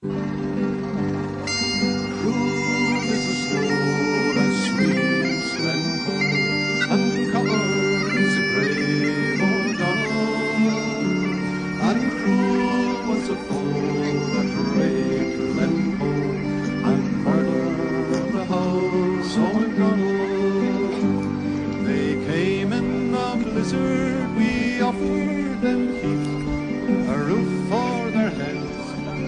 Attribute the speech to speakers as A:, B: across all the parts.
A: Cruel is the snow that sweeps Glen Coe and covers the grave O'Donnell, and cruel was the foe that raped Glen Coe and murdered the house O'Donnell. They came in a blizzard, we offered them heat, a roof for their heads,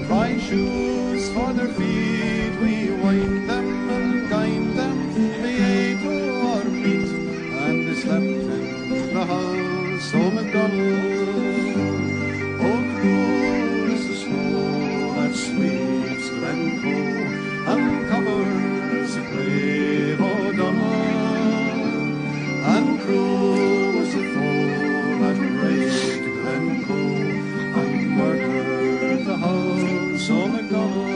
A: dry shoes for their feet. We wined them and dined them, they ate our meat, and they slept in the house o' MacDonald. Oh, cruel is the snow that sweeps Glen Coe and covers the grave O'Donnell, and cruel was the foe that raped Glen Coe and murdered the house o' MacDonald.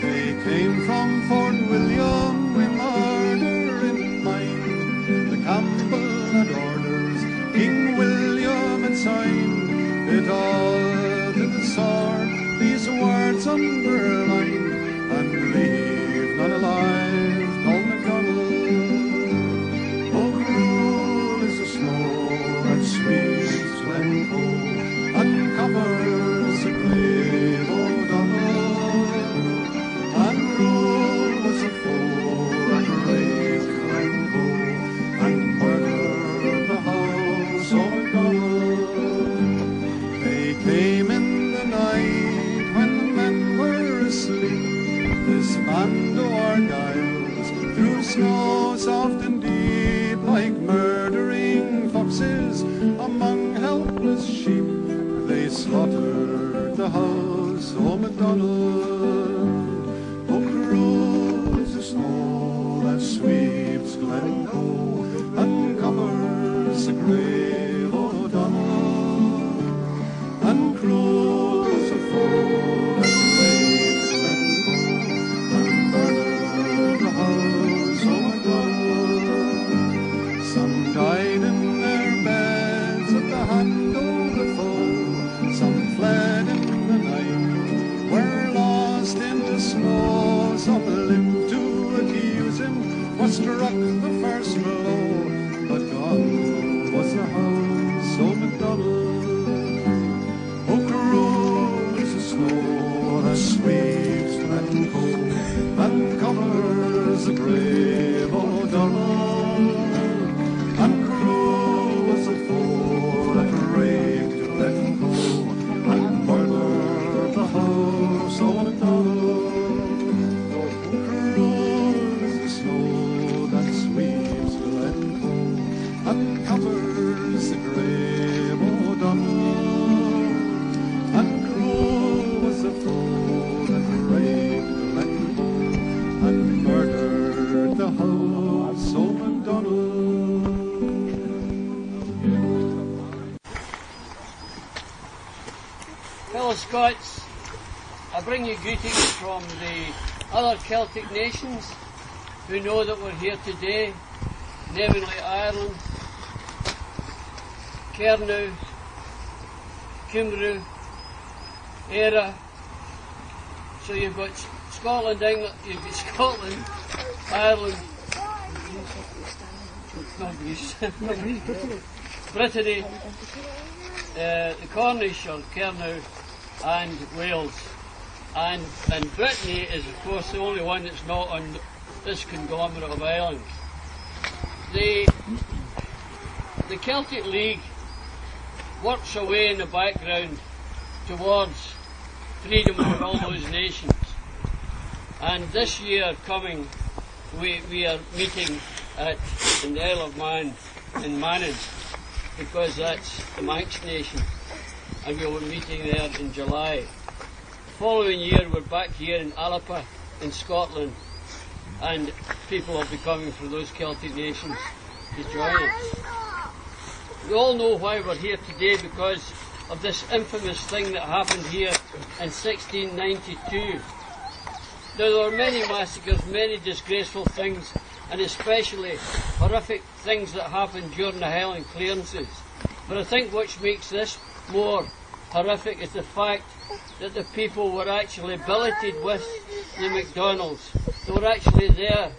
A: They came from Fort William with murder in mind. The Campbell had orders, King William had signed. It all to the sword, these words underlined, and leave none alive called MacDonald. Oh, cruel is the snow that sweeps Glen Coe and covers the grave O'Donnell, and cruel was the foe that raped Glen Coe and murdered the house O'Donnell. They came in the night when the men were asleep, this band o' Argyles, through snow soft and deep, like murdering foxes among helpless sheep. They slaughtered the house o' MacDonald. Oh, cruel is the snow that sweeps Glen Coe and covers the grave O'Donnell, and cruel is the foe that raped Glen Coe and murdered the house o' MacDonald. Some died in their beds at the hand of the foe, some fled in the night, were lost in the snow, some lived to accuse him, was struck the first blow, but gone was the house o' MacDonald. Oh, cruel is the snow that sweeps Glen Coe and covers the grave O'Donnell, and cruel was the foe that raped Glen Coe and murdered the house o' MacDonald. Cruel is the snow that sweeps Glen Coe and covers the grave O'Donnell, and cruel was the foe that raped Glen Coe and murdered the house o' MacDonald.
B: Fellow Scots, I bring you greetings from the other Celtic nations who know that we're here today, namely Ireland, Kernow, Cymru, Eire. So you've got Scotland, England, you've got Scotland, Ireland, Brittany, the Cornish or Kernow, and Wales. And Brittany is, of course, the only one that's not on this conglomerate of islands. The Celtic League works away in the background towards freedom for all those nations. And this year coming, we are meeting in the Isle of Man in Manning, because that's the Manx nation, and we'll be meeting there in July. The following year we're back here in Alapa in Scotland, and people will be coming from those Celtic nations to join us. We all know why we're here today, because of this infamous thing that happened here in 1692. Now, there were many massacres, many disgraceful things, and especially horrific things that happened during the Highland clearances. But I think what makes this more horrific is the fact that the people were actually billeted with the McDonald's. They were actually there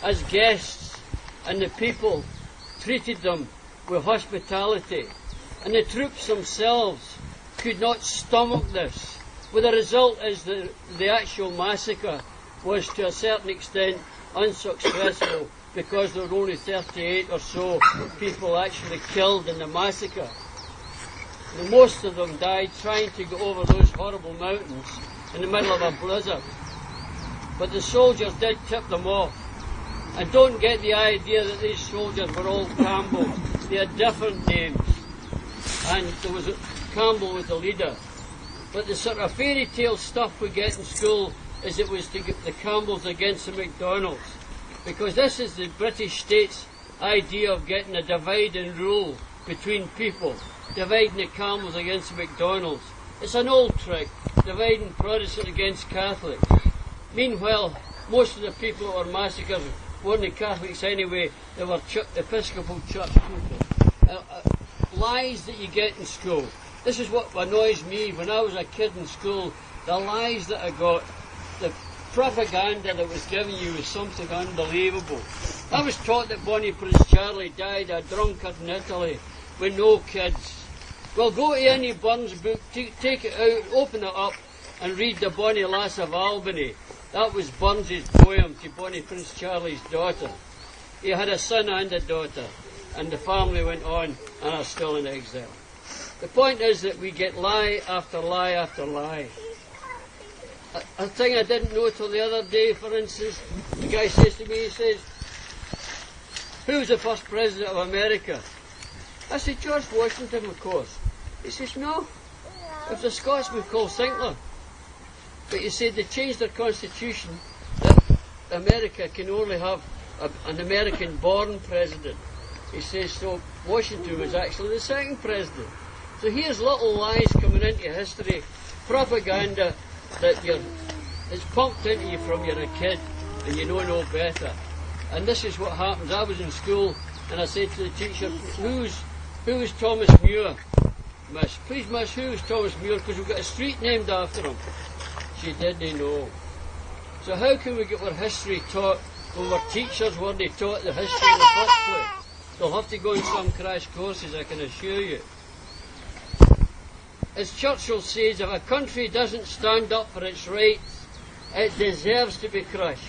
B: as guests, and the people treated them with hospitality. And the troops themselves could not stomach this. Well, the result is that the actual massacre was to a certain extent unsuccessful, because there were only 38 or so people actually killed in the massacre. And most of them died trying to go over those horrible mountains in the middle of a blizzard. But the soldiers did tip them off. And don't get the idea that these soldiers were all Campbells. They had different names. And there was Campbell was the leader. But the sort of fairy tale stuff we get in school is it was to get the Campbells against the McDonald's. Because this is the British state's idea of getting a divide and rule between people. Dividing the Campbells against the McDonald's. It's an old trick, dividing Protestant against Catholics. Meanwhile, most of the people that were massacred weren't Catholics anyway, they were Episcopal Church people. Lies that you get in school. This is what annoys me. When I was a kid in school, the lies that I got, the propaganda that was given you was something unbelievable. I was taught that Bonnie Prince Charlie died a drunkard in Italy with no kids. Well, go to any Burns book, take it out, open it up, and read The Bonnie Lass of Albany. That was Burns's poem to Bonnie Prince Charlie's daughter. He had a son and a daughter, and the family went on and are still in exile. The point is that we get lie after lie after lie. A thing I didn't know till the other day, for instance, the guy says to me, he says, "Who's the first president of America?" I said, "George Washington, of course." He says, "No, it was a Scotsman called Sinclair." But he said they changed their constitution that America can only have an American-born president. He says, so Washington was actually the second president. So here's little lies coming into history, propaganda that it's pumped into you from you're a kid and you know no better. And this is what happens. I was in school and I said to the teacher, who is Thomas Muir? Miss, please miss, who is Thomas Muir? Because we've got a street named after him. She didn't know. So how can we get our history taught when our teachers weren't taught the history in the first place? They'll have to go on some crash courses, I can assure you. As Churchill says, if a country doesn't stand up for its rights, it deserves to be crushed.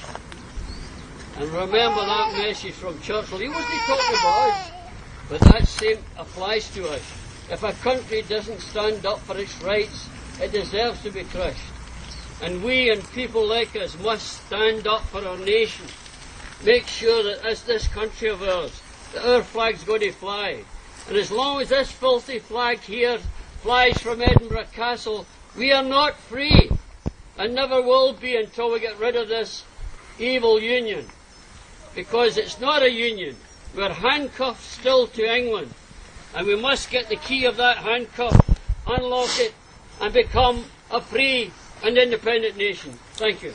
B: And remember that message from Churchill. He wasn't talking about us, but that same applies to us. If a country doesn't stand up for its rights, it deserves to be crushed. And we and people like us must stand up for our nation. Make sure that as this country of ours, that our flag's going to fly. And as long as this filthy flag here flies from Edinburgh Castle, we are not free, and never will be until we get rid of this evil union. Because it's not a union. We're handcuffed still to England. And we must get the key of that handcuff, unlock it, and become a free and independent nation. Thank you.